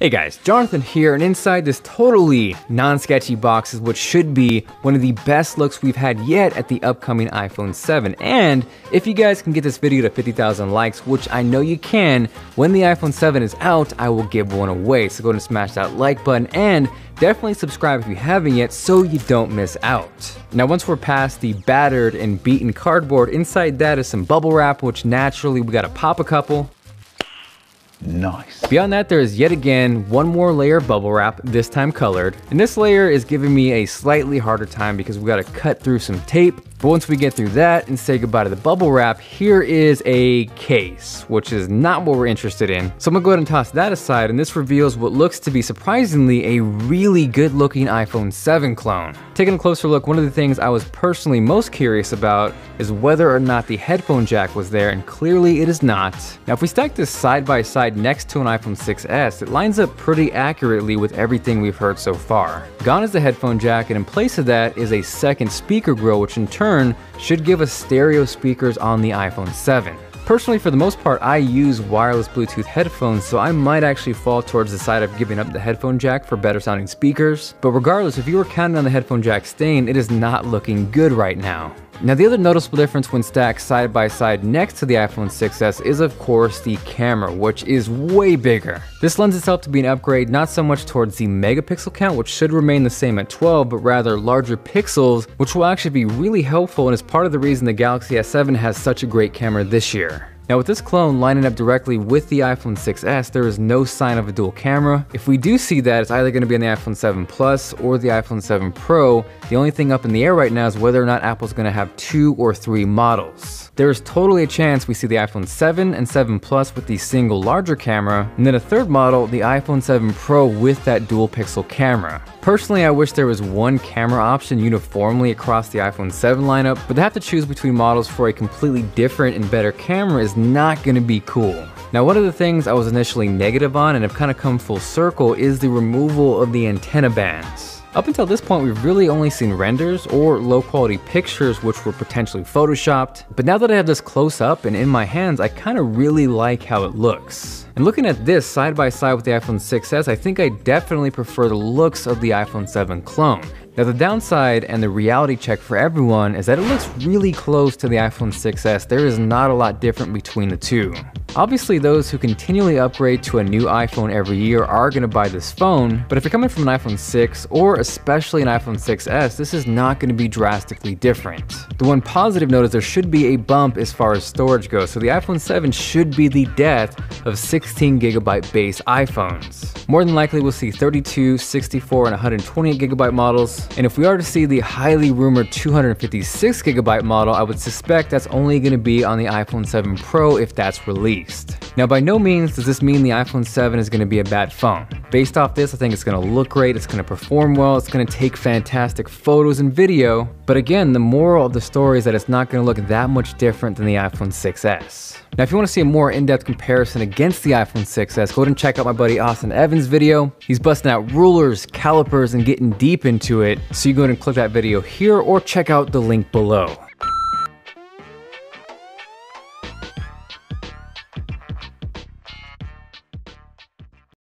Hey guys, Jonathan here, and inside this totally non-sketchy box is what should be one of the best looks we've had yet at the upcoming iPhone 7. And if you guys can get this video to 50,000 likes, which I know you can, when the iPhone 7 is out, I will give one away. So go ahead and smash that like button and definitely subscribe if you haven't yet so you don't miss out. Now once we're past the battered and beaten cardboard, inside that is some bubble wrap, which naturally we gotta pop a couple. Nice. Beyond that, there is yet again one more layer of bubble wrap, this time colored. And this layer is giving me a slightly harder time because we gotta cut through some tape. But once we get through that and say goodbye to the bubble wrap, here is a case, which is not what we're interested in. So I'm gonna go ahead and toss that aside, and this reveals what looks to be surprisingly a really good looking iPhone 7 clone. Taking a closer look, one of the things I was personally most curious about is whether or not the headphone jack was there, and clearly it is not. Now if we stack this side by side next to an iPhone 6s, it lines up pretty accurately with everything we've heard so far. Gone is the headphone jack, and in place of that is a second speaker grill, which in turn should give us stereo speakers on the iPhone 7. Personally, for the most part, I use wireless Bluetooth headphones, so I might actually fall towards the side of giving up the headphone jack for better sounding speakers. But regardless, if you were counting on the headphone jack staying, it is not looking good right now. Now the other noticeable difference when stacked side by side next to the iPhone 6s is of course the camera, which is way bigger. This lends itself to be an upgrade not so much towards the megapixel count, which should remain the same at 12, but rather larger pixels, which will actually be really helpful and is part of the reason the Galaxy S7 has such a great camera this year. Now with this clone lining up directly with the iPhone 6s, there is no sign of a dual camera. If we do see that, it's either going to be on the iPhone 7 Plus or the iPhone 7 Pro. The only thing up in the air right now is whether or not Apple's going to have 2 or 3 models. There is totally a chance we see the iPhone 7 and 7 Plus with the single larger camera, and then a third model, the iPhone 7 Pro with that dual pixel camera. Personally, I wish there was one camera option uniformly across the iPhone 7 lineup, but to have to choose between models for a completely different and better camera is not going to be cool. Now one of the things I was initially negative on and have kind of come full circle is the removal of the antenna bands. Up until this point, we've really only seen renders or low quality pictures which were potentially photoshopped, but now that I have this close up and in my hands, I kind of really like how it looks. And looking at this side by side with the iPhone 6s, I think I definitely prefer the looks of the iPhone 7 clone. Now the downside and the reality check for everyone is that it looks really close to the iPhone 6s. There is not a lot different between the two. Obviously, those who continually upgrade to a new iPhone every year are going to buy this phone, but if you're coming from an iPhone 6 or especially an iPhone 6s, this is not going to be drastically different. The one positive note is there should be a bump as far as storage goes, so the iPhone 7 should be the death of 16GB base iPhones. More than likely, we'll see 32, 64, and 128GB models, and if we are to see the highly rumored 256GB model, I would suspect that's only going to be on the iPhone 7 Pro if that's released. Now by no means does this mean the iPhone 7 is going to be a bad phone. Based off this, I think it's going to look great, it's going to perform well, it's going to take fantastic photos and video, but again, the moral of the story is that it's not going to look that much different than the iPhone 6s. Now if you want to see a more in-depth comparison against the iPhone 6s, go ahead and check out my buddy Austin Evans' video. He's busting out rulers, calipers, and getting deep into it, so you go ahead and click that video here or check out the link below.